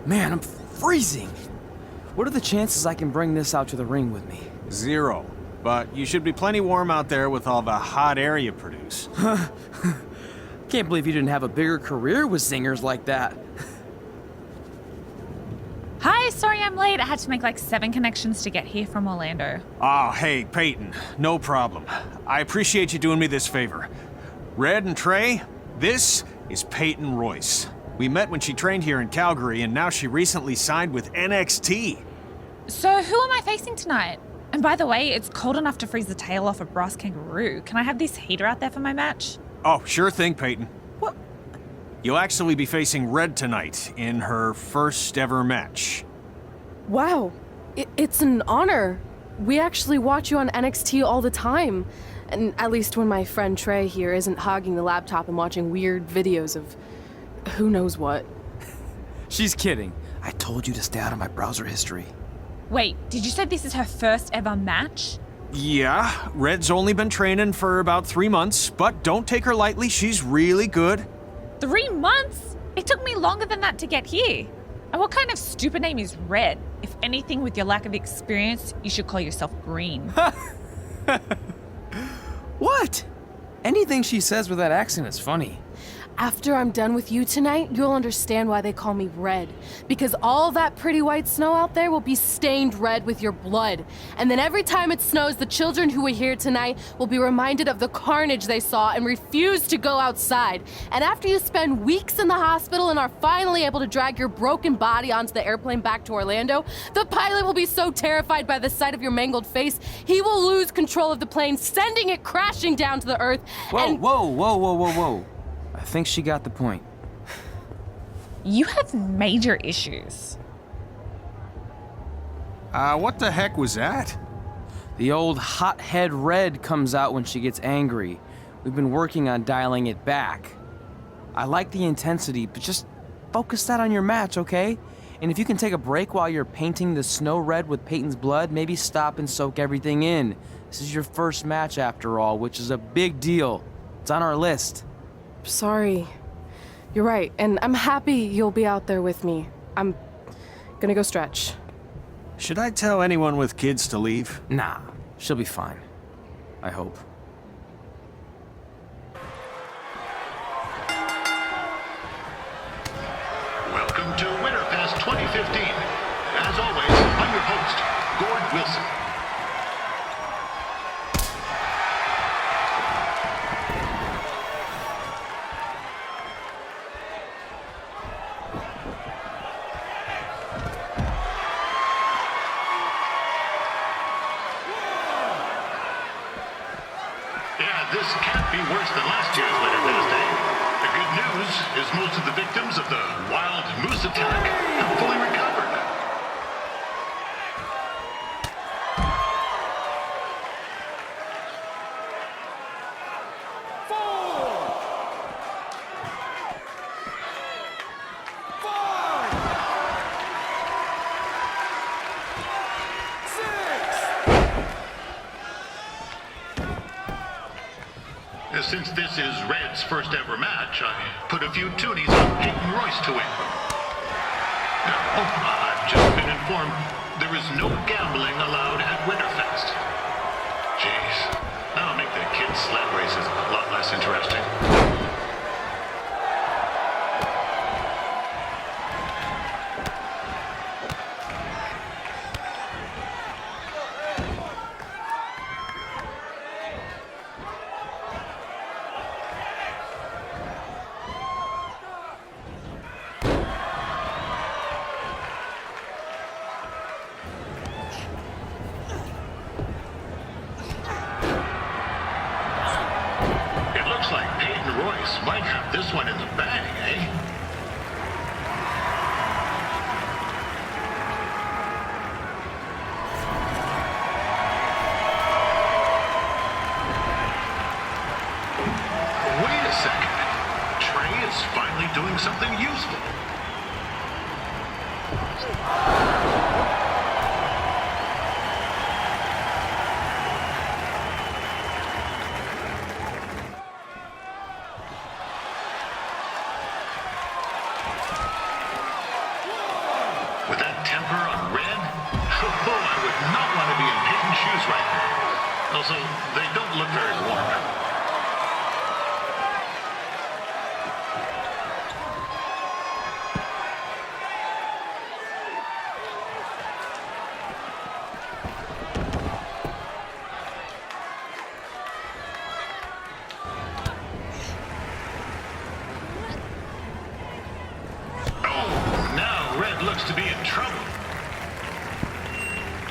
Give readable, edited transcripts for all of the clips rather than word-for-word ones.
Man, I'm freezing. What are the chances I can bring this out to the ring with me? 0. But you should be plenty warm out there with all the hot air you produce. Can't believe you didn't have a bigger career with singers like that. Hi, sorry I'm late. I had to make like 7 connections to get here from Orlando. Oh, hey, Peyton. No problem. I appreciate you doing me this favor. Red and Trey, this is Peyton Royce. We met when she trained here in Calgary, and now she recently signed with NXT. So who am I facing tonight? And by the way, it's cold enough to freeze the tail off a brass kangaroo. Can I have this heater out there for my match? Oh, sure thing, Peyton. What? You'll actually be facing Red tonight in her first ever match. Wow, it's an honor. We actually watch you on NXT all the time. And at least when my friend Trey here isn't hogging the laptop and watching weird videos of who knows what. She's kidding. I told you to stay out of my browser history. Wait, did you say this is her first ever match? Yeah, Red's only been training for about 3 months, but don't take her lightly, she's really good. 3 months? It took me longer than that to get here. And what kind of stupid name is Red? If anything, with your lack of experience, you should call yourself Green. What? Anything she says with that accent is funny. After I'm done with you tonight, you'll understand why they call me Red. Because all that pretty white snow out there will be stained red with your blood. And then every time it snows, the children who were here tonight will be reminded of the carnage they saw and refuse to go outside. And after you spend weeks in the hospital and are finally able to drag your broken body onto the airplane back to Orlando, the pilot will be so terrified by the sight of your mangled face, he will lose control of the plane, sending it crashing down to the earth. Whoa. I think she got the point. You have major issues. What the heck was that? The old hothead Red comes out when she gets angry. We've been working on dialing it back. I like the intensity, but just focus that on your match, okay? And if you can take a break while you're painting the snow red with Peyton's blood, maybe stop and soak everything in. This is your first match after all, which is a big deal. It's on our list. Sorry. You're right, and I'm happy you'll be out there with me. I'm gonna go stretch. Should I tell anyone with kids to leave? Nah, she'll be fine. I hope. Welcome to Winterfest 2015. As always, I'm your host, Gord Wilson. This can't be worse than last year's Winterfest Day. The good news is most of the victims of the wild moose attack have fully recovered. Since this is Red's first ever match, I put a few toonies on Peyton Royce to win. I've just been informed there is no gambling allowed at Winterfest. Jeez, that'll make the kids' sled races a lot less interesting. Might have this one in the bag, eh? Wait a second. Trey is finally doing something useful. her on red? Oh, I would not want to be in Peyton's shoes right now. Also, they don't look very warm.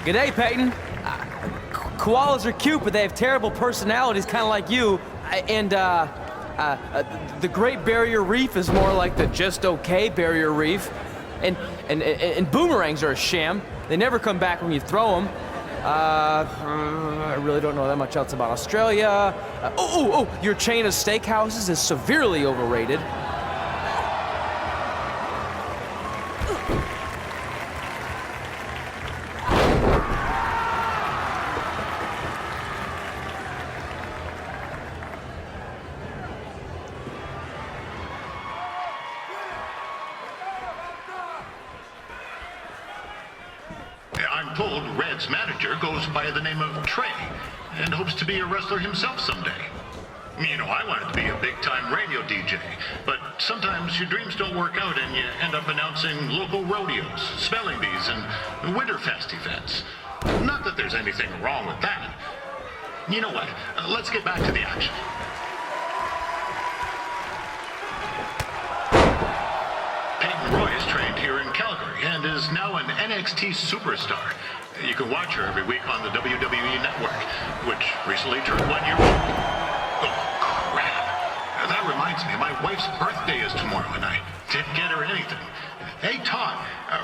G'day, Peyton. Koalas are cute, but they have terrible personalities, kind of like you. The Great Barrier Reef is more like the just okay Barrier Reef. And boomerangs are a sham. They never come back when you throw them. I really don't know that much else about Australia. Your chain of steakhouses is severely overrated. I'm told Red's manager goes by the name of Trey and hopes to be a wrestler himself someday. You know, I wanted to be a big-time radio DJ, but sometimes your dreams don't work out and you end up announcing local rodeos, spelling bees, and Winterfest events. Not that there's anything wrong with that. You know what? Let's get back to the action. Peyton Royce trained here in Calgary and is now an NXT superstar. You can watch her every week on the WWE Network, which recently turned 1 year old. Oh, crap. That reminds me, my wife's birthday is tomorrow, and I didn't get her anything. Hey, Todd,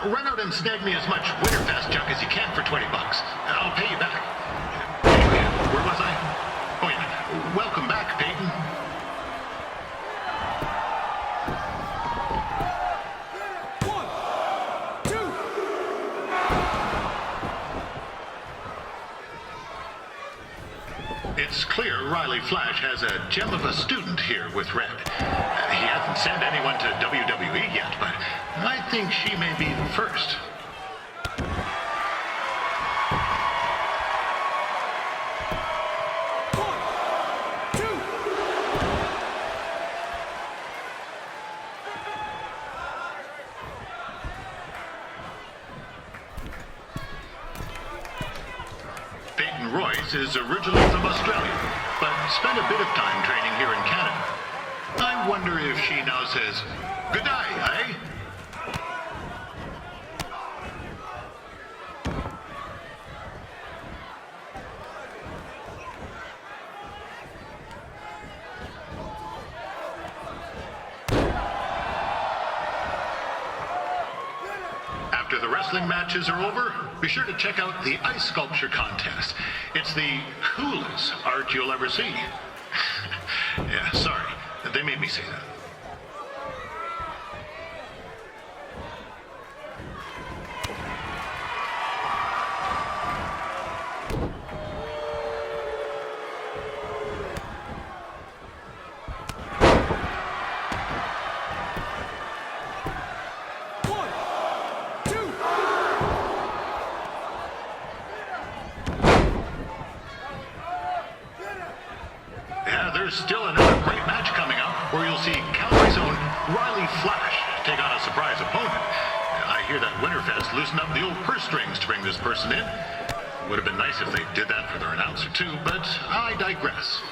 run out and snag me as much Winterfest junk as you can for $20. I'll pay you back. Anyway, where was I? Oh, yeah. Welcome back, Peyton. It's clear Riley Flash has a gem of a student here with Red. He hasn't sent anyone to WWE yet, but I think she may be the first. Peyton Royce is originally from Australia, but spent a bit of time training here in Canada. I wonder if she now says, "Good day, eh?" After the wrestling matches are over, be sure to check out the ice sculpture contest. It's the coolest art you'll ever see. Yeah, sorry. They made me say that. There's still another great match coming up where you'll see Calgary's own Riley Flash take on a surprise opponent. I hear that Winterfest loosened up the old purse strings to bring this person in. Would have been nice if they did that for their announcer too, but I digress.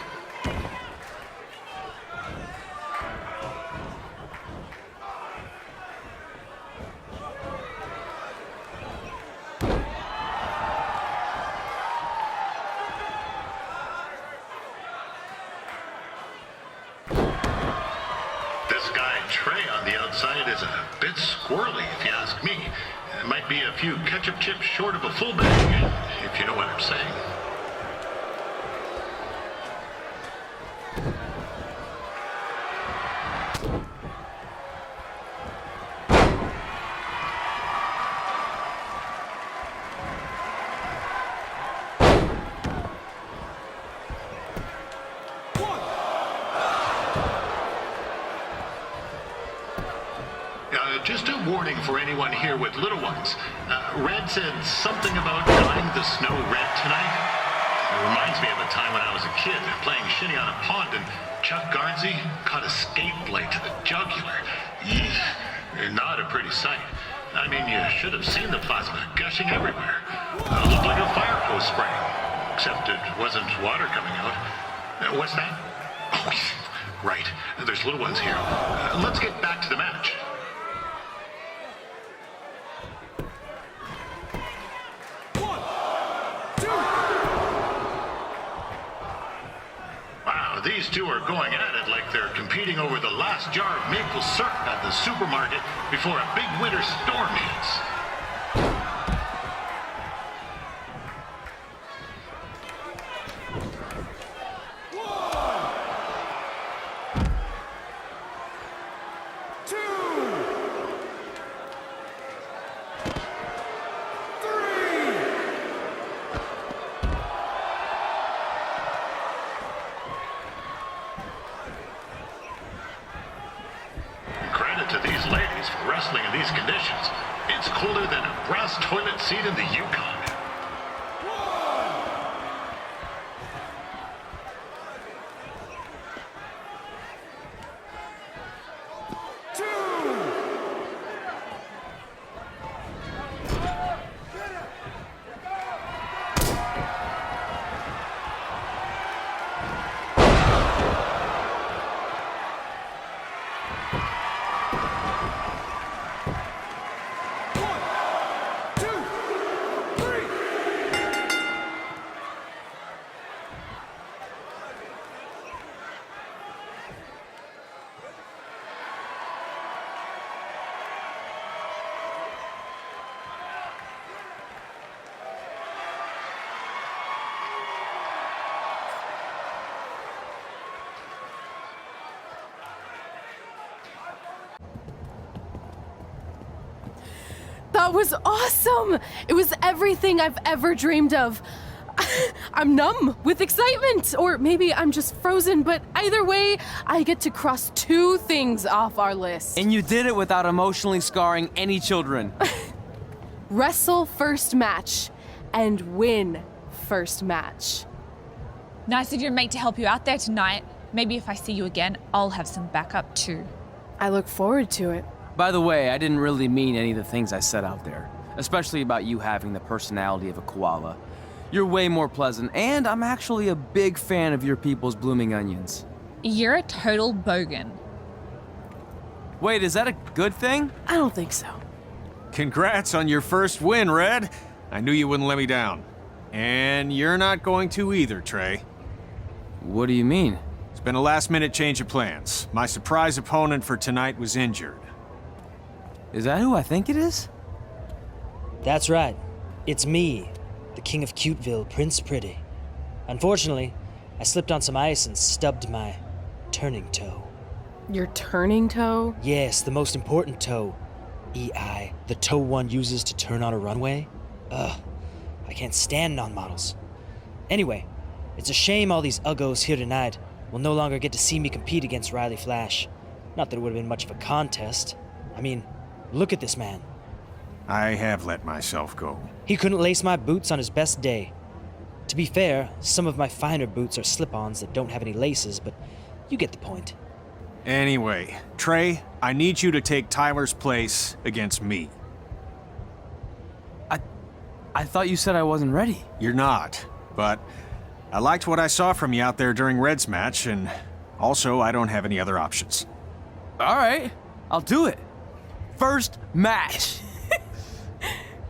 Trey on the outside is a bit squirrely, if you ask me. It might be a few ketchup chips short of a full bag, if you know what I'm saying. Just a warning for anyone here with little ones. Red said something about dyeing the snow red tonight. It reminds me of a time when I was a kid playing shinny on a pond and Chuck Garnsey caught a skate blade to the jugular. Eesh, not a pretty sight. I mean, you should have seen the plasma gushing everywhere. Looked like a fire hose spraying, except it wasn't water coming out. What's that? Oh, right. There's little ones here. Let's get back to the match. These two are going at it like they're competing over the last jar of maple syrup at the supermarket before a big winter storm hits. To these ladies for wrestling in these conditions. It's colder than a brass toilet seat in the Yukon. That was awesome! It was everything I've ever dreamed of. I'm numb with excitement, or maybe I'm just frozen, but either way, I get to cross 2 things off our list. And you did it without emotionally scarring any children. Wrestle first match and win first match. Nice of your mate to help you out there tonight. Maybe if I see you again, I'll have some backup too. I look forward to it. By the way, I didn't really mean any of the things I said out there, especially about you having the personality of a koala. You're way more pleasant, and I'm actually a big fan of your people's blooming onions. You're a total bogan. Wait, is that a good thing? I don't think so. Congrats on your first win, Red. I knew you wouldn't let me down. And you're not going to either, Trey. What do you mean? It's been a last-minute change of plans. My surprise opponent for tonight was injured. Is that who I think it is? That's right. It's me, the King of Cuteville, Prince Pretty. Unfortunately, I slipped on some ice and stubbed my turning toe. Your turning toe? Yes, the most important toe. EI, the toe one uses to turn on a runway. Ugh, I can't stand non-models. Anyway, it's a shame all these uggos here tonight will no longer get to see me compete against Riley Flash. Not that it would have been much of a contest. I mean, look at this man. I have let myself go. He couldn't lace my boots on his best day. To be fair, some of my finer boots are slip-ons that don't have any laces, but you get the point. Anyway, Trey, I need you to take Tyler's place against me. I thought you said I wasn't ready. You're not, but I liked what I saw from you out there during Red's match, and also I don't have any other options. All right, I'll do it. First match.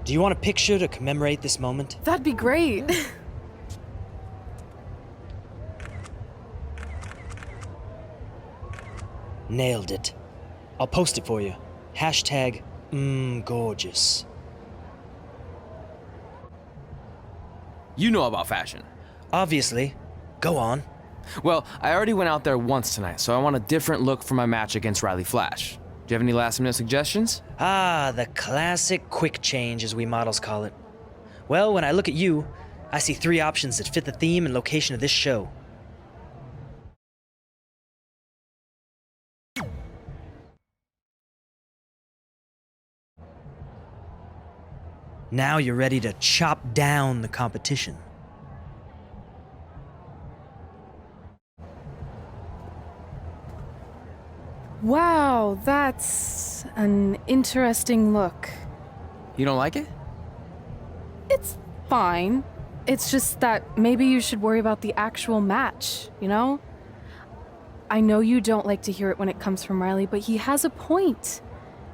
Do you want a picture to commemorate this moment? That'd be great. Nailed it. I'll post it for you. Hashtag, gorgeous. You know about fashion. Obviously. Go on. Well, I already went out there once tonight, so I want a different look for my match against Riley Flash. Do you have any last-minute suggestions? Ah, the classic quick change, as we models call it. Well, when I look at you, I see 3 options that fit the theme and location of this show. Now you're ready to chop down the competition. Wow, that's an interesting look. You don't like it? It's fine. It's just that maybe you should worry about the actual match, you know? I know you don't like to hear it when it comes from Riley, but he has a point.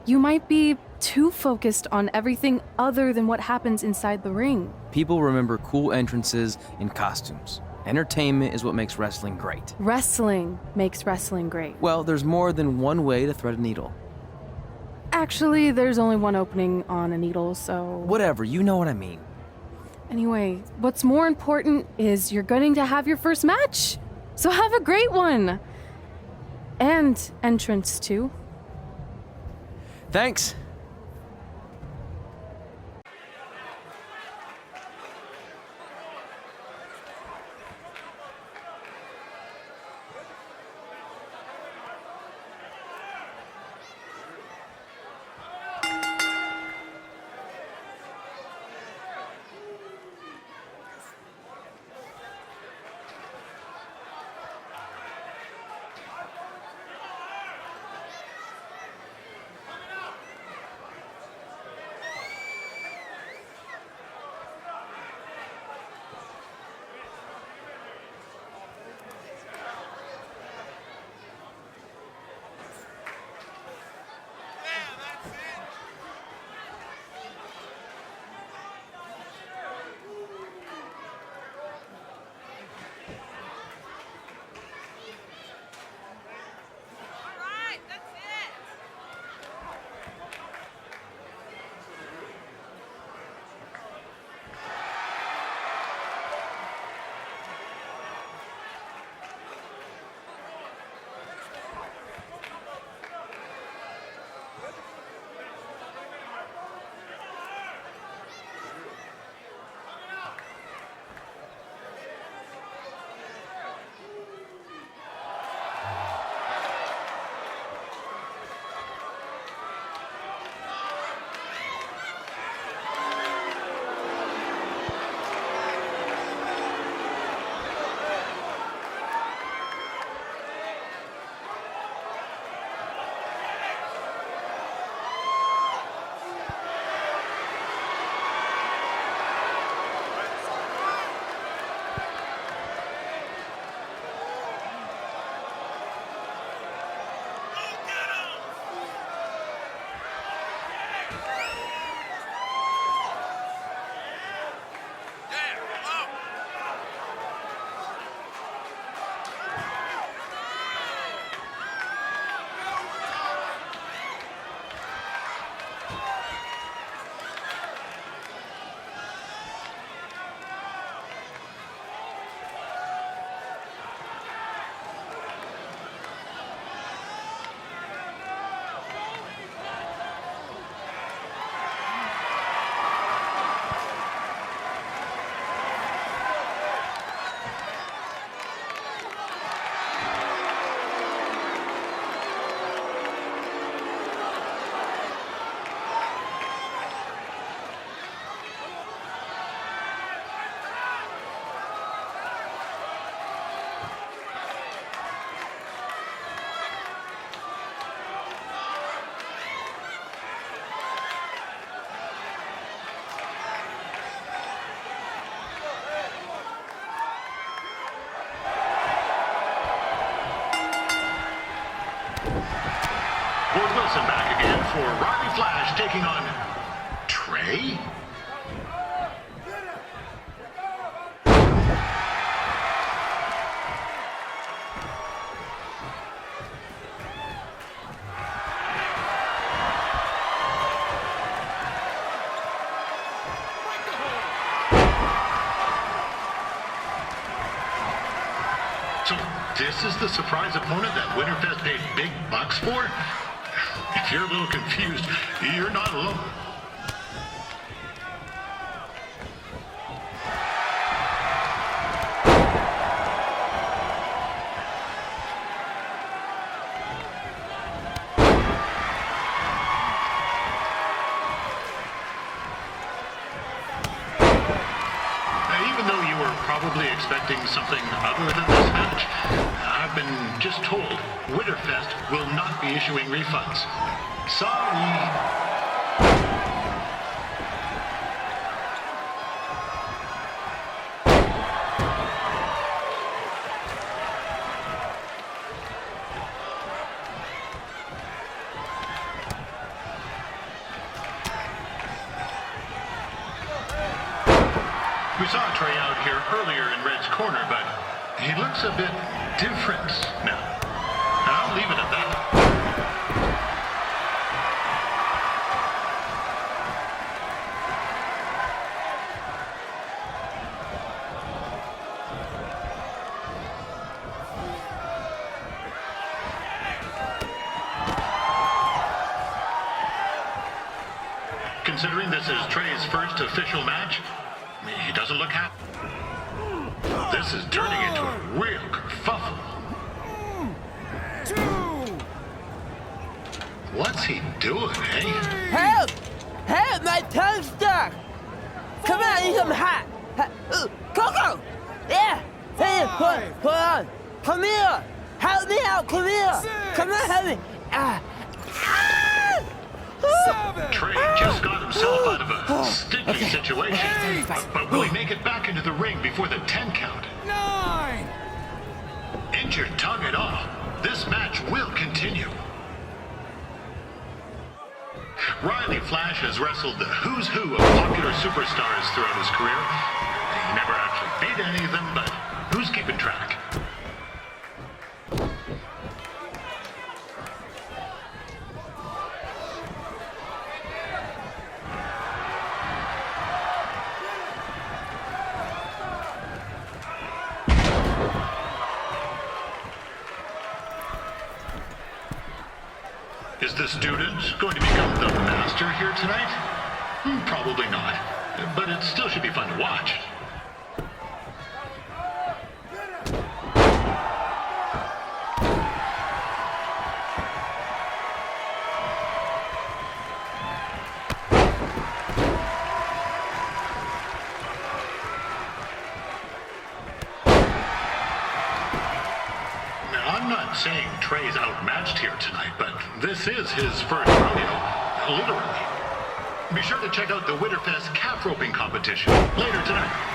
You might be too focused on everything other than what happens inside the ring. People remember cool entrances and costumes. Entertainment is what makes wrestling great. Wrestling makes wrestling great. Well, there's more than one way to thread a needle. Actually, there's only one opening on a needle, so... Whatever, you know what I mean. Anyway, what's more important is you're going to have your first match. So have a great one. And entrance, too. Thanks. Ward Wilson back again for Rodney Flash taking on Trey. So this is the surprise opponent that Winterfest paid big bucks for? If you're a little confused, you're not alone. probably expecting something other than this match. I've been just told Winterfest will not be issuing refunds. Sorry. We saw Trey out here earlier in Red's corner, but he looks a bit different now. I'll leave it at that. Considering this is Trey's first official match, he doesn't look happy. This is turning into a real kerfuffle. What's he doing, eh? Help! Help! My tongue's stuck! Come on, I need some hot! Coco! Yeah! Hey, hold on! Come here! Help me out! Come here! Come on, help me! Trey just got himself out of a sticky situation. But will he make it back into the ring before the 10 count? 9! Injured tongue and all, this match will continue. Riley Flash has wrestled the who's who of popular superstars throughout his career. He never actually beat any of them, but who's keeping track? Is the student going to become the master here tonight? Probably not, but it still should be fun to watch. I'm not saying Trey's outmatched here tonight, but this is his first rodeo, literally. Be sure to check out the Winterfest calf roping competition later tonight.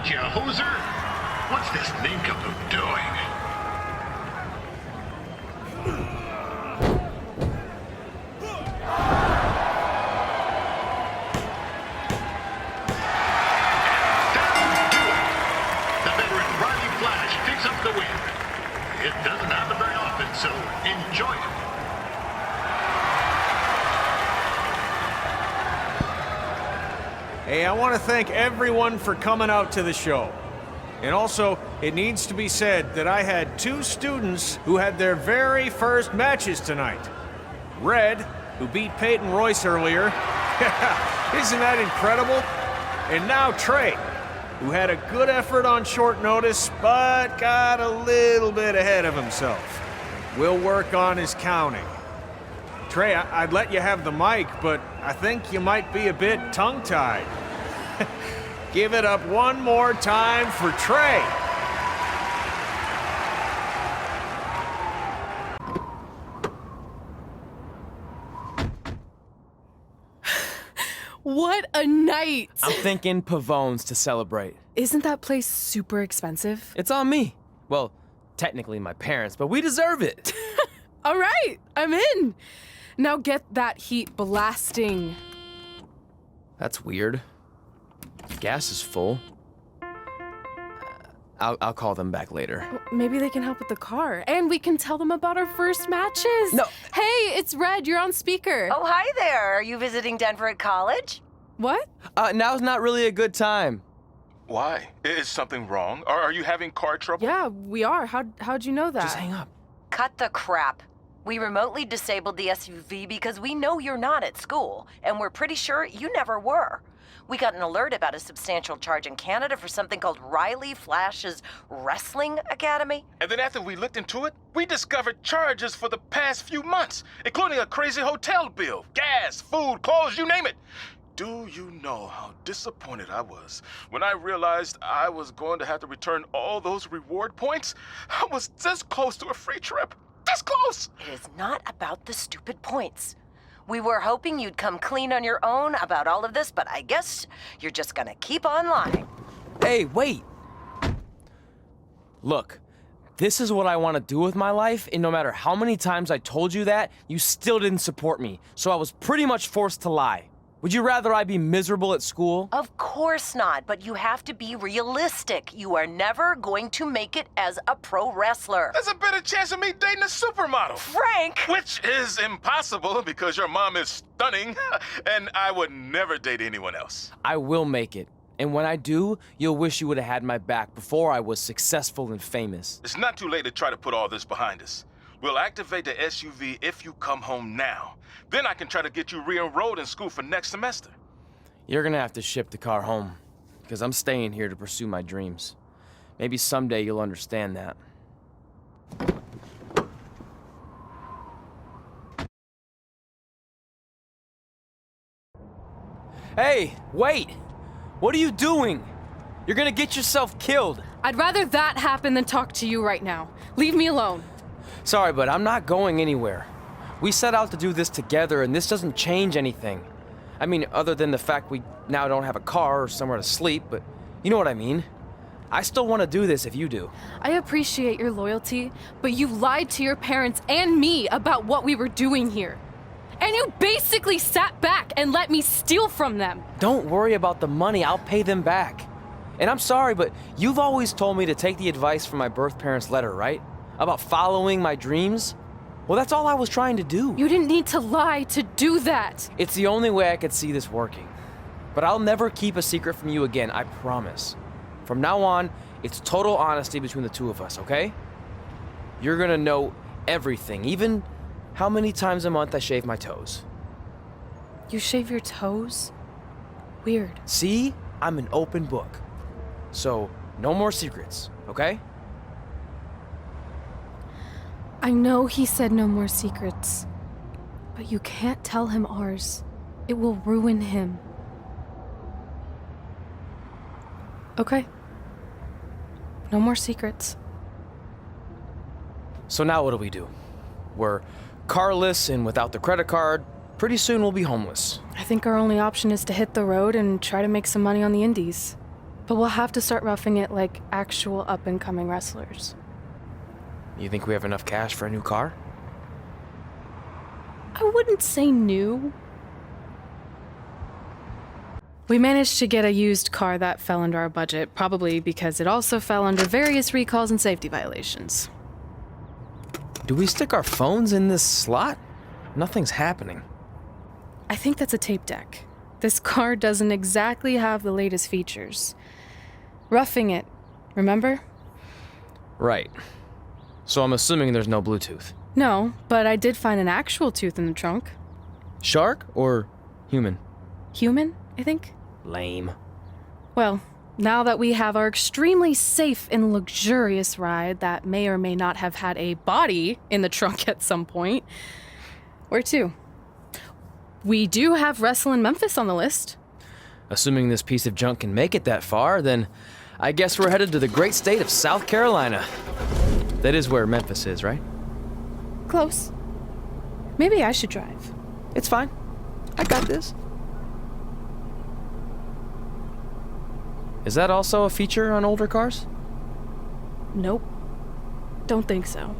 You hoser! What's this nincompoop doing? That'll do it! The veteran Riley Flash picks up the win. It doesn't happen very often, so enjoy it. Hey, I want to thank everyone for coming out to the show. And also, it needs to be said that I had 2 students who had their very first matches tonight. Red, who beat Peyton Royce earlier. Isn't that incredible? And now Trey, who had a good effort on short notice, but got a little bit ahead of himself. We'll work on his counting. Trey, I'd let you have the mic, but I think you might be a bit tongue-tied. Give it up one more time for Trey. What a night! I'm thinking Pavone's to celebrate. Isn't that place super expensive? It's on me. Well, technically my parents, but we deserve it. All right, I'm in. Now get that heat blasting. That's weird. Gas is full. I'll call them back later. Maybe they can help with the car. And we can tell them about our first matches. No. Hey, it's Red. You're on speaker. Oh, hi there. Are you visiting Denver at college? What? Now's not really a good time. Why? Is something wrong? Are you having car trouble? Yeah, we are. How'd you know that? Just hang up. Cut the crap. We remotely disabled the SUV because we know you're not at school, and we're pretty sure you never were. We got an alert about a substantial charge in Canada for something called Riley Flash's Wrestling Academy. And then after we looked into it, we discovered charges for the past few months, including a crazy hotel bill, gas, food, clothes, you name it. Do you know how disappointed I was when I realized I was going to have to return all those reward points? I was this close to a free trip. This close! It is not about the stupid points. We were hoping you'd come clean on your own about all of this, but I guess you're just gonna keep on lying. Hey, wait! Look, this is what I want to do with my life, and no matter how many times I told you that, you still didn't support me, so I was pretty much forced to lie. Would you rather I be miserable at school? Of course not, but you have to be realistic. You are never going to make it as a pro wrestler. There's a better chance of me dating a supermodel. Frank! Which is impossible because your mom is stunning, and I would never date anyone else. I will make it. And when I do, you'll wish you would have had my back before I was successful and famous. It's not too late to try to put all this behind us. We'll activate the SUV if you come home now. Then I can try to get you re-enrolled in school for next semester. You're gonna have to ship the car home, because I'm staying here to pursue my dreams. Maybe someday you'll understand that. Hey, wait! What are you doing? You're gonna get yourself killed. I'd rather that happen than talk to you right now. Leave me alone. Sorry, but I'm not going anywhere. We set out to do this together, and this doesn't change anything. I mean, other than the fact we now don't have a car or somewhere to sleep, but you know what I mean. I still want to do this if you do. I appreciate your loyalty, but you lied to your parents and me about what we were doing here. And you basically sat back and let me steal from them. Don't worry about the money, I'll pay them back. And I'm sorry, but you've always told me to take the advice from my birth parents' letter, right? About following my dreams? Well, that's all I was trying to do. You didn't need to lie to do that. It's the only way I could see this working. But I'll never keep a secret from you again, I promise. From now on, it's total honesty between the two of us, okay? You're gonna know everything, even how many times a month I shave my toes. You shave your toes? Weird. See? I'm an open book. So, no more secrets, okay? I know he said no more secrets, but you can't tell him ours. It will ruin him. Okay. No more secrets. So now what do? We're carless and without the credit card. Pretty soon we'll be homeless. I think our only option is to hit the road and try to make some money on the indies. But we'll have to start roughing it like actual up-and-coming wrestlers. You think we have enough cash for a new car? I wouldn't say new. We managed to get a used car that fell under our budget, probably because it also fell under various recalls and safety violations. Do we stick our phones in this slot? Nothing's happening. I think that's a tape deck. This car doesn't exactly have the latest features. Roughing it, remember? Right. So I'm assuming there's no Bluetooth. No, but I did find an actual tooth in the trunk. Shark or human? Human, I think. Lame. Well, now that we have our extremely safe and luxurious ride that may or may not have had a body in the trunk at some point, where to? We do have Wrestle in Memphis on the list. Assuming this piece of junk can make it that far, then I guess we're headed to the great state of South Carolina. That is where Memphis is, right? Close. Maybe I should drive. It's fine. I got this. Is that also a feature on older cars? Nope. Don't think so.